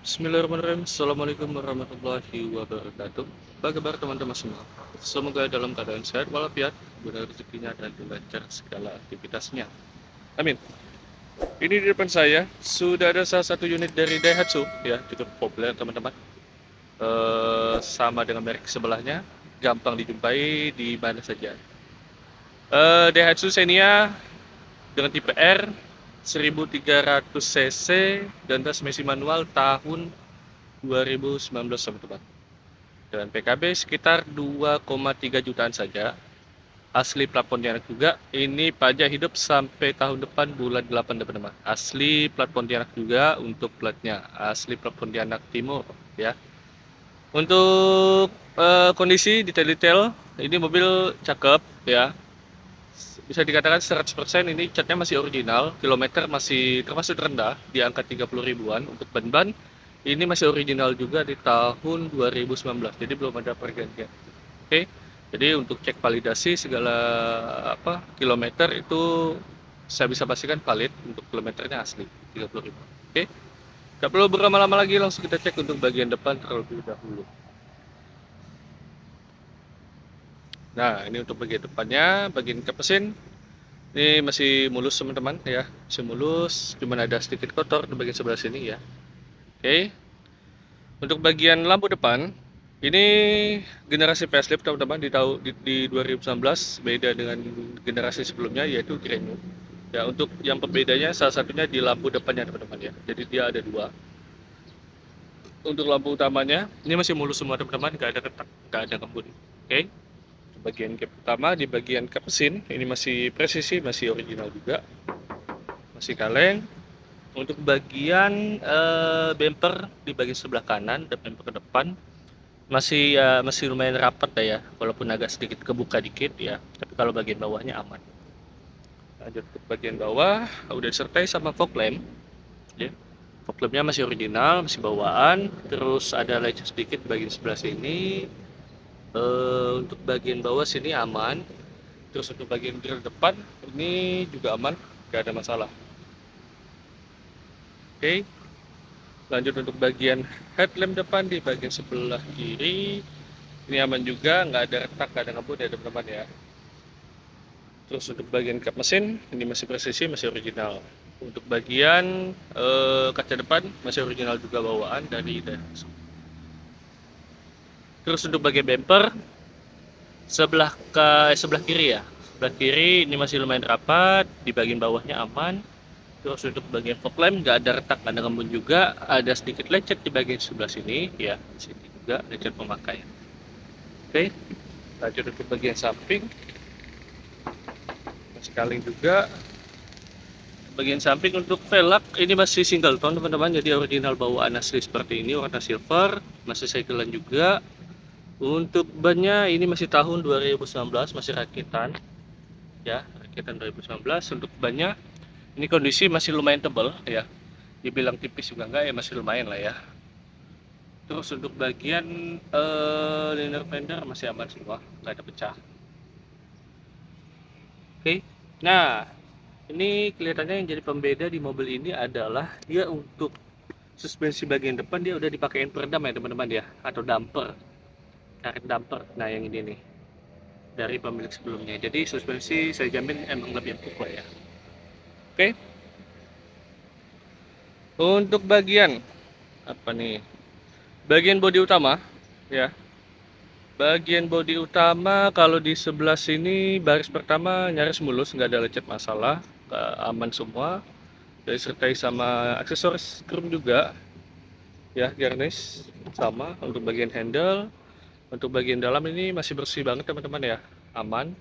Bismillahirrahmanirrahim. Assalamualaikum warahmatullahi wabarakatuh. Apa kabar teman-teman semua? Semoga dalam keadaan sehat walafiat, benar rezekinya dan lancar segala aktivitasnya. Amin. Ini di depan saya sudah ada salah satu unit dari Daihatsu, ya cukup populer teman-teman. Sama dengan merek sebelahnya, gampang dijumpai di mana saja. Daihatsu Xenia dengan tipe R 1300 cc dan transmisi manual tahun 2019 teman-teman. Dengan PKB sekitar 2,3 jutaan saja. Asli plat Pontianak juga. Ini pajak hidup sampai tahun depan bulan 8 teman-teman. Asli plat Pontianak juga untuk platnya. Asli plat Pontianak Timur ya. Untuk kondisi detail-detail ini mobil cakep ya. Bisa dikatakan 100% ini catnya masih original, kilometer masih termasuk rendah di angka 30 ribuan. Untuk ban-ban ini masih original juga di tahun 2019, jadi belum ada pergantian. Oke, jadi untuk cek validasi segala kilometer itu saya bisa pastikan valid, untuk kilometernya asli 30 ribu. Oke, nggak perlu berlama-lama lagi, langsung kita cek untuk bagian depan terlebih dahulu. Nah, ini untuk bagian depannya, bagian kap mesin ini masih mulus teman-teman ya, masih mulus, cuman ada sedikit kotor di bagian sebelah sini ya. Oke, untuk bagian lampu depan ini generasi facelift teman-teman, di 2019, beda dengan generasi sebelumnya yaitu Grand New. Ya, untuk yang pembedanya salah satunya di lampu depannya teman-teman ya. Jadi dia ada dua. Untuk lampu utamanya ini masih mulus semua teman-teman, nggak ada retak, nggak ada kembun. Oke. Bagian kap utama, di bagian kap mesin ini masih presisi, masih original juga, masih kaleng. Untuk bagian bumper di bagian sebelah kanan dan bumper ke depan masih lumayan rapat ya, walaupun agak sedikit kebuka dikit ya, tapi kalau bagian bawahnya aman. Lanjut ke bagian bawah, udah disertai sama fog lamp ya. Fog lampnya masih original, masih bawaan, terus ada lecet sedikit di bagian sebelah sini. Untuk bagian bawah sini aman, terus untuk bagian grill depan ini juga aman, gak ada masalah. Oke, lanjut untuk bagian headlamp depan di bagian sebelah kiri ini aman juga, nggak ada retak, nggak ada ngebut ya teman-teman ya. Terus untuk bagian kap mesin ini masih presisi, masih original. Untuk bagian kaca depan masih original juga bawaan dari Daihatsu. Terus untuk bagian bumper sebelah kiri ya, sebelah kiri ini masih lumayan rapat, di bagian bawahnya aman. Terus untuk bagian fog lamp nggak ada retak, nggak ada ngembun juga, ada sedikit lecet di bagian sebelah sini ya, sini juga lecet pemakai. Oke, lanjut untuk bagian samping masih kaleng juga. Bagian samping untuk velg ini masih single tone teman-teman, jadi original bawaan asli seperti ini, warna silver, masih segelan juga. Untuk bannya ini masih tahun 2019, masih rakitan ya, rakitan 2019. Untuk bannya ini kondisi masih lumayan tebal ya, dibilang tipis juga enggak ya, masih lumayan lah ya. Terus untuk bagian liner fender masih aman semua, nggak ada pecah. Oke, nah ini kelihatannya yang jadi pembeda di mobil ini adalah dia untuk suspensi bagian depan dia udah dipakein peredam ya teman-teman ya, atau damper, karet damper. Nah yang ini nih dari pemilik sebelumnya, jadi suspensi saya jamin emang lebih empuk lah ya. Oke, untuk bagian apa nih, bagian bodi utama ya, bagian bodi utama kalau di sebelah sini baris pertama nyaris mulus, nggak ada lecet masalah, aman semua. Disertai sama aksesoris chrome juga ya, garnish sama. Untuk bagian handle, untuk bagian dalam ini masih bersih banget teman-teman ya, aman.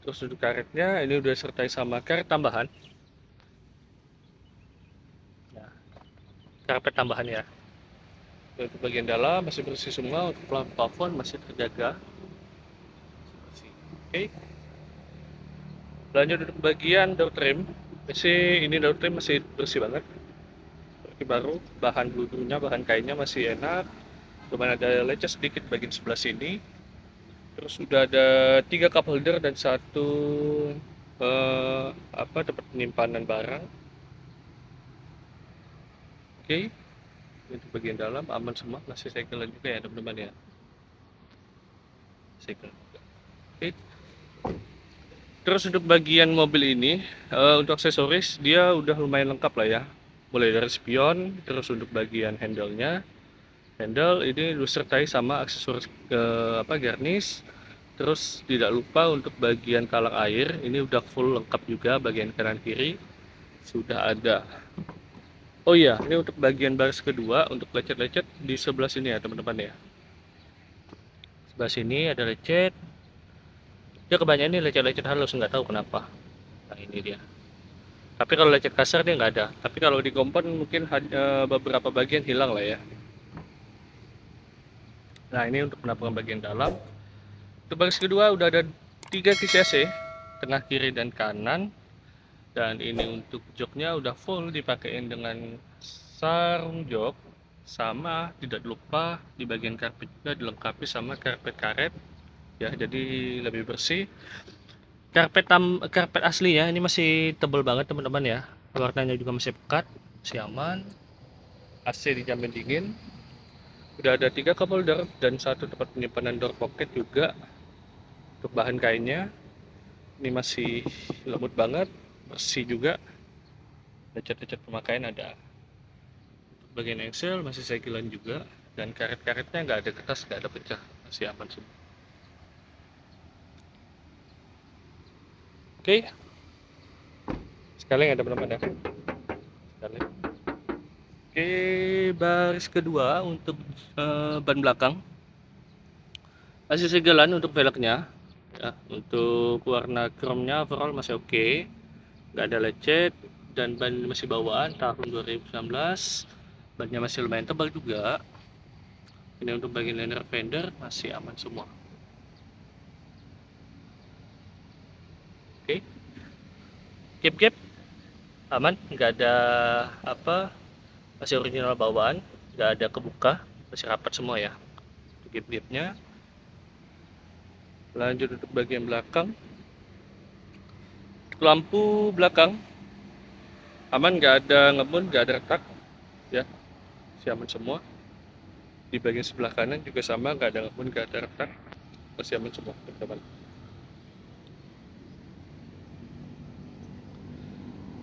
Terus untuk karetnya ini udah disertai sama karet tambahan ya, karpet tambahan ya. Untuk bagian dalam masih bersih semua, untuk plafon masih terjaga bersih. Oke, lanjut untuk bagian door trim, ini door trim masih bersih banget seperti baru. Bahan bulunya, bahan kainnya masih enak, cuma ada lecet sedikit bagian sebelah sini. Terus sudah ada 3 cup holder dan satu tempat penyimpanan barang. Oke, Untuk bagian dalam aman semua, masih segelan juga ya teman-teman ya, segel juga. Oke. Terus untuk bagian mobil ini, untuk aksesoris dia udah lumayan lengkap lah ya, mulai dari spion, terus untuk bagian handle ini disertai sama aksesoris garnish. Terus tidak lupa untuk bagian kalak air ini udah full lengkap juga, bagian kanan kiri sudah ada. Oh iya, ini untuk bagian baris kedua untuk lecet-lecet di sebelah sini ya teman-teman ya. Sebelah sini ada lecet. Ya kebanyakan ini lecet-lecet halus, nggak tahu kenapa. Nah ini dia. Tapi kalau lecet kasar dia nggak ada. Tapi kalau di kompon mungkin beberapa bagian hilang lah ya. Nah ini untuk penampakan bagian dalam. Untuk baris kedua udah ada 3 kisi AC, tengah, kiri, dan kanan. Dan ini untuk joknya udah full dipakein dengan sarung jok. Sama tidak lupa di bagian karpet juga dilengkapi sama karpet karet ya, jadi lebih bersih. Karpet asli ya, ini masih tebal banget teman-teman ya, warnanya juga masih pekat, masih aman. AC dijamin dingin. Udah ada 3 cup holder dan 1 tempat penyimpanan door pocket juga. Untuk bahan kainnya ini masih lembut banget, bersih juga. Lecet-lecet pemakaian ada. Bagian engsel masih segilan juga, dan karet-karetnya nggak ada kertas, nggak ada pecah, masih aman semua. Oke, sekalian ada teman-teman ya, sekalian. Oke, baris kedua untuk ban belakang masih segelan untuk velgnya ya. Untuk warna chrome-nya overall masih oke, nggak ada lecet, dan ban masih bawaan tahun 2019. Bannya masih lumayan tebal juga. Ini untuk bagian liner fender masih aman semua. Oke, gap aman, nggak ada masih original bawaan, nggak ada kebuka, masih rapat semua ya untuk gap-gapnya. Lanjut untuk bagian belakang, lampu belakang aman, nggak ada ngebun, nggak ada retak ya, masih aman semua. Di bagian sebelah kanan juga sama, nggak ada ngebun, nggak ada retak, masih aman semua teman-teman.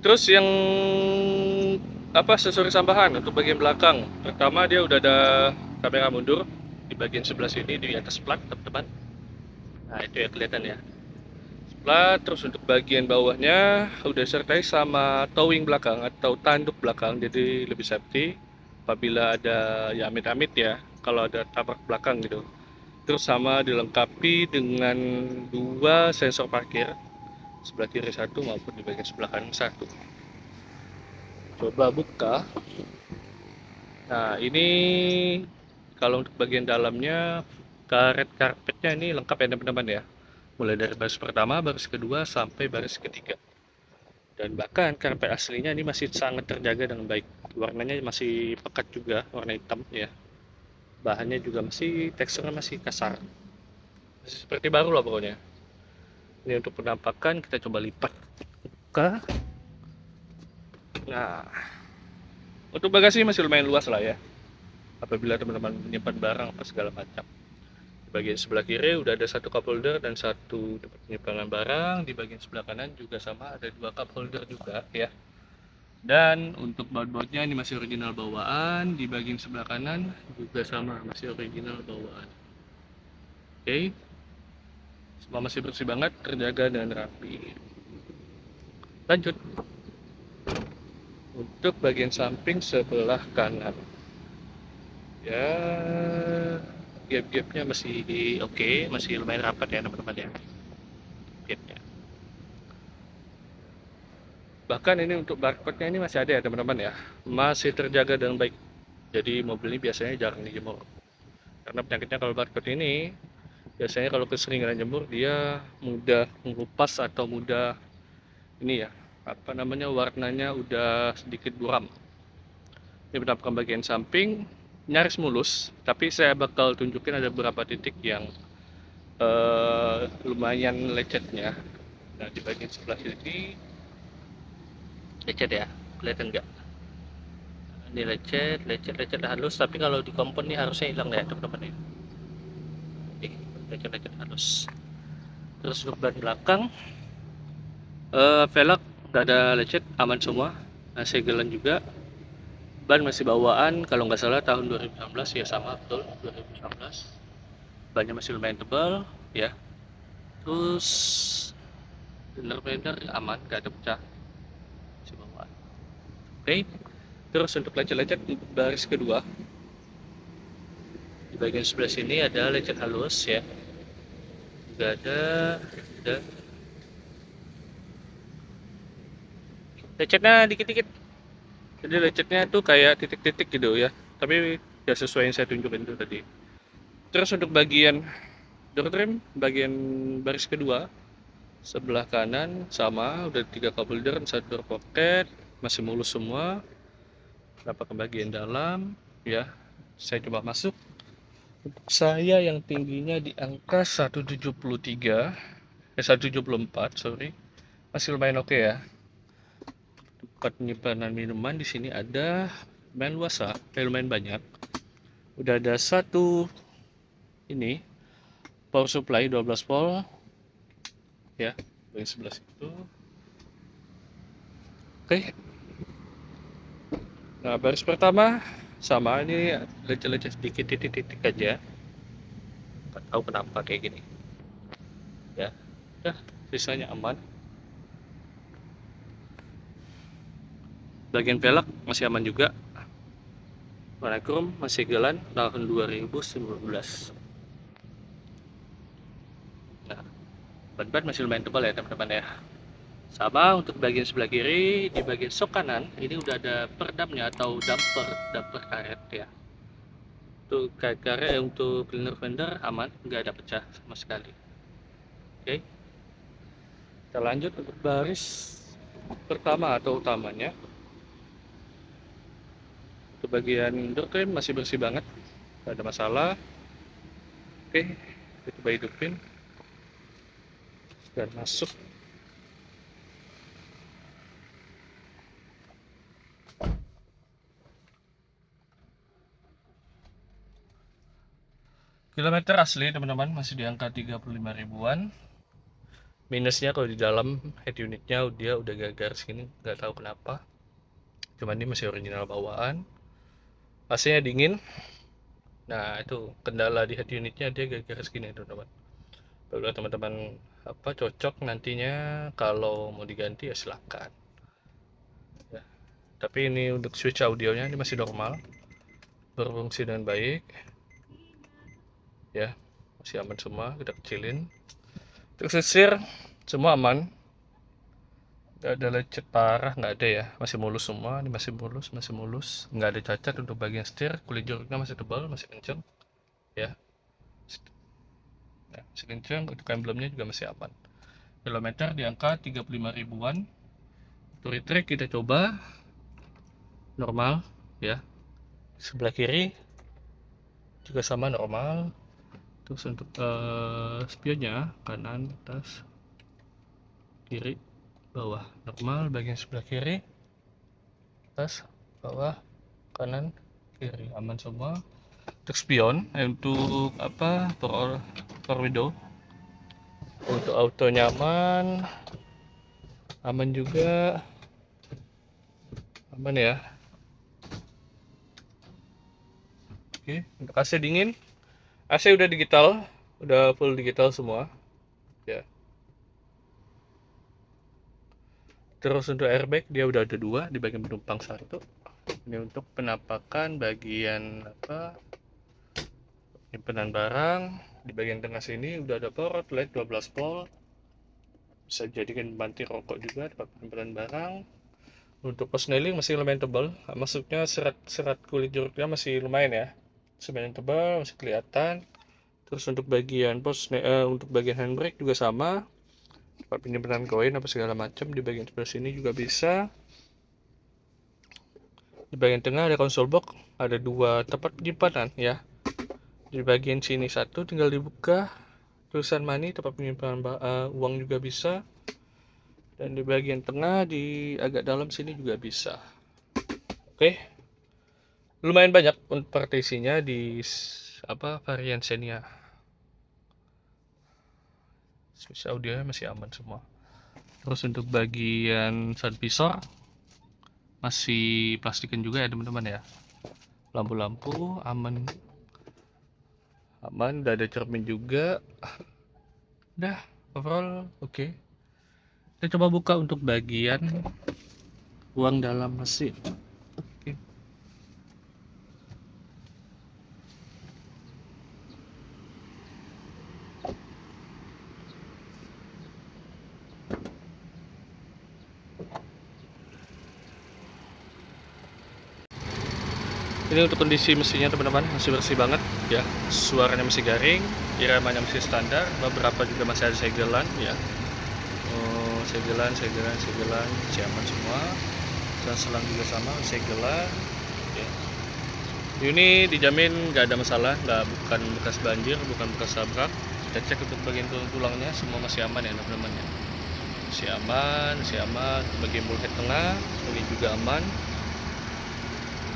Terus yang aksesoris tambahan untuk bagian belakang, pertama dia udah ada kamera mundur di bagian sebelah sini di atas plat teman-teman. Nah itu ya kelihatan ya plat. Terus untuk bagian bawahnya udah disertai sama towing belakang atau tanduk belakang, jadi lebih safety apabila ada ya amit-amit ya kalau ada tabrak belakang gitu. Terus sama dilengkapi dengan 2 sensor parkir, sebelah kiri 1 maupun di bagian sebelah kanan 1. Coba buka. Nah ini kalau untuk bagian dalamnya, karet karpetnya ini lengkap ya teman-teman ya, mulai dari baris pertama, baris kedua, sampai baris ketiga. Dan bahkan karpet aslinya ini masih sangat terjaga dengan baik, warnanya masih pekat juga, warna hitam ya. Bahannya juga masih, teksturnya masih kasar, masih seperti baru lah pokoknya. Ini untuk penampakan, kita coba lipat buka. Nah untuk bagasi masih lumayan luas lah ya, apabila teman-teman menyimpan barang apa segala macam. Di bagian sebelah kiri udah ada 1 cup holder dan 1 tempat penyimpanan barang. Di bagian sebelah kanan juga sama, ada 2 cup holder juga ya. Dan untuk baut-bautnya ini masih original bawaan. Di bagian sebelah kanan juga sama, masih original bawaan. Oke, semua masih bersih banget, terjaga dan rapi. Lanjut untuk bagian samping sebelah kanan ya, gap-gapnya masih oke, masih lumayan rapat ya teman-teman ya gapnya. Bahkan ini untuk barcode-nya ini masih ada ya teman-teman ya, masih terjaga dengan baik. Jadi mobil ini biasanya jarang dijemur, karena penyakitnya kalau barcode ini biasanya kalau keseringan jemur dia mudah mengupas atau mudah ini ya warnanya udah sedikit buram. Ini penampakan bagian samping nyaris mulus, tapi saya bakal tunjukin ada beberapa titik yang lumayan lecetnya. Nah di bagian sebelah sini lecet ya, kelihatan nggak? Ini lecet halus, tapi kalau di kompon ini harusnya hilang ya teman-teman ya. Oke, lecet halus. Terus untuk ban belakang, velg nggak ada lecet, aman semua. Segelan juga. Ban masih bawaan, kalau nggak salah tahun 2019 ya, sama betul 2019. Bannya masih lumayan tebal ya. Terus fender aman, nggak ada pecah, masih bawaan. Oke. Terus untuk lecet-lecet di baris kedua, di bagian sebelah sini ada lecet halus ya. Juga ada lecetnya dikit-dikit. Jadi lecetnya tuh kayak titik-titik gitu ya. Tapi ya sesuai yang saya tunjukin itu tadi. Terus untuk bagian door trim, bagian baris kedua, sebelah kanan sama, udah 3 cup holder, 1 door pocket, masih mulus semua. Dapat ke bagian dalam ya. Saya coba masuk. Untuk saya yang tingginya di angka 173, 174, sorry. Masih lumayan oke ya. Tempat penyimpanan minuman di sini ada lumayan luas lah, lumayan banyak. Udah ada satu ini power supply 12 volt ya, yang sebelah situ. Oke. Nah, baris pertama sama, ini lecet-lecet sedikit titik-titik aja. Nggak tahu kenapa kayak gini. Ya, udah sisanya aman. Bagian velg masih aman juga. Warna chrome masih gelan tahun 2019. Nah, ban masih lumayan tebal ya teman-teman ya. Sama untuk bagian sebelah kiri, di bagian sok kanan ini udah ada peredamnya atau damper karet ya. Untuk karet untuk cleaner fender aman, nggak ada pecah sama sekali. Oke, kita lanjut untuk baris pertama atau utamanya. Untuk bagian door trim masih bersih banget, nggak ada masalah. Oke, kita coba hidupin dan masuk. Kilometer asli teman-teman masih di angka 35 ribuan. Minusnya kalau di dalam head unitnya dia udah gagal sini, nggak tahu kenapa. Cuman ini masih original bawaan. AC-nya dingin. Nah, itu kendala di head unitnya, dia gagal segini teman-teman. Kalau teman-teman cocok nantinya kalau mau diganti ya silakan. Ya. Tapi ini untuk switch audionya ini masih normal, berfungsi dengan baik. Ya, masih aman semua, kita kecilin. Untuk sisir semua aman, nggak ada lecet parah, nggak ada ya, masih mulus semua. Ini masih mulus, nggak ada cacat. Untuk bagian setir, kulit jeruknya masih tebal, masih kenceng ya, masih kenceng. Untuk emblemnya juga masih aman. Kilometer di angka 35 ribuan. Untuk retread kita coba normal ya, sebelah kiri juga sama normal. Terus untuk spionnya kanan, atas, kiri, bawah normal. Bagian sebelah kiri, atas, bawah, kanan, kiri aman semua. Untuk spion, untuk power window, untuk auto nyaman, aman juga, aman ya. Oke, untuk AC dingin, AC udah digital, udah full digital semua ya. Terus untuk airbag dia udah ada 2 di bagian penumpang 1. Ini untuk penampakan bagian penyimpanan barang. Di bagian tengah sini udah ada power outlet 12 volt. Bisa jadikan banting rokok juga tempat penyimpanan barang. Untuk persneling masih lumayan tebal, maksudnya serat kulit jeruknya masih lumayan ya, lumayan tebal, masih kelihatan. Terus untuk bagian untuk bagian handbrake juga sama, tempat penyimpanan koin apa segala macam. Di bagian sebelah sini juga bisa. Di bagian tengah ada konsol box, ada 2 tempat penyimpanan ya. Di bagian sini 1 tinggal dibuka, tulisan money, tempat penyimpanan uang juga bisa. Dan di bagian tengah di agak dalam sini juga bisa. Oke. lumayan banyak untuk partisinya di varian Xenia. Switch audio masih aman semua. Terus untuk bagian sound visor masih plastikin juga ya teman-teman ya. Lampu-lampu aman, udah ada cermin juga. Udah overall oke. Kita coba buka untuk bagian ruang dalam mesin. Oke. Ini untuk kondisi mesinnya teman-teman, masih bersih banget ya. Suaranya masih garing, iramanya masih standar, beberapa juga masih ada segelan ya. Oh, segelan, masih aman semua. Dan selang juga sama, segelan ya. Ini dijamin nggak ada masalah, bukan bekas banjir, bukan bekas sabrak. Kita cek untuk bagian tulangnya semua masih aman ya teman-teman ya. Masih aman. Bagian bulkhead tengah ini juga aman.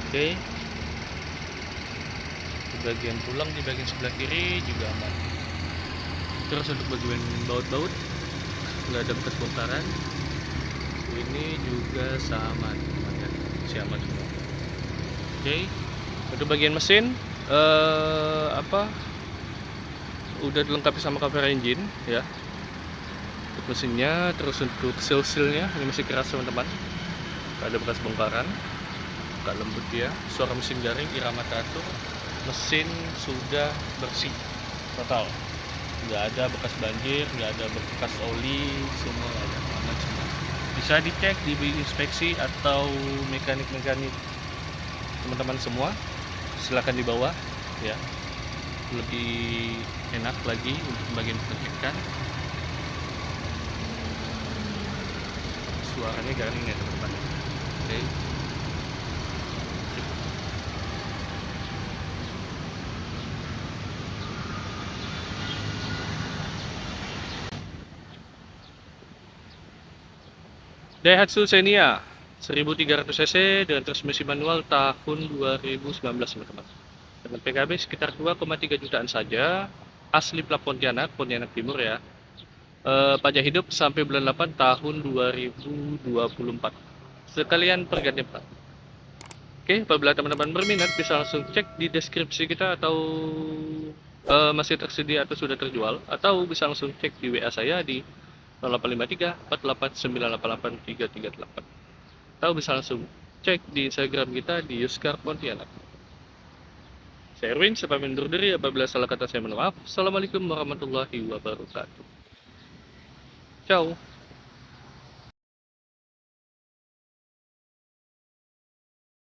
Oke. Di bagian tulang di bagian sebelah kiri juga aman. Terus untuk bagian baut-baut nggak ada bekas bongkaran, ini juga sama teman ya, masih aman semua. Oke. Untuk bagian mesin udah dilengkapi sama cover engine ya untuk mesinnya. Terus untuk seal-sealnya ini masih keras teman-teman, nggak ada bekas bongkaran, nggak lembut ya. Suara mesin garing, irama teratur, mesin sudah bersih total, nggak ada bekas banjir, nggak ada bekas oli, semua ada, aman semua. Bisa dicek di inspeksi atau mekanik-mekanik teman-teman semua, silahkan dibawa ya, lebih enak lagi untuk bagian pengecekan. Suaranya garing ya teman-teman. Oke. Daihatsu Xenia 1300 cc dengan transmisi manual tahun 2019 teman-teman. Dengan PKB sekitar 2,3 jutaan saja. Asli plat Pontianak Timur ya. Pajak hidup sampai bulan 8 tahun 2024. Sekalian pergantian plat. Oke, apabila teman-teman berminat bisa langsung cek di deskripsi kita, atau masih tersedia atau sudah terjual, atau bisa langsung cek di WA saya di 0853 48988 atau bisa langsung cek di Instagram kita di Yuskar Pontianak. Saya Erwin, saya pamit undur diri. Apabila salah kata saya mohon maaf. Assalamualaikum warahmatullahi wabarakatuh. Ciao.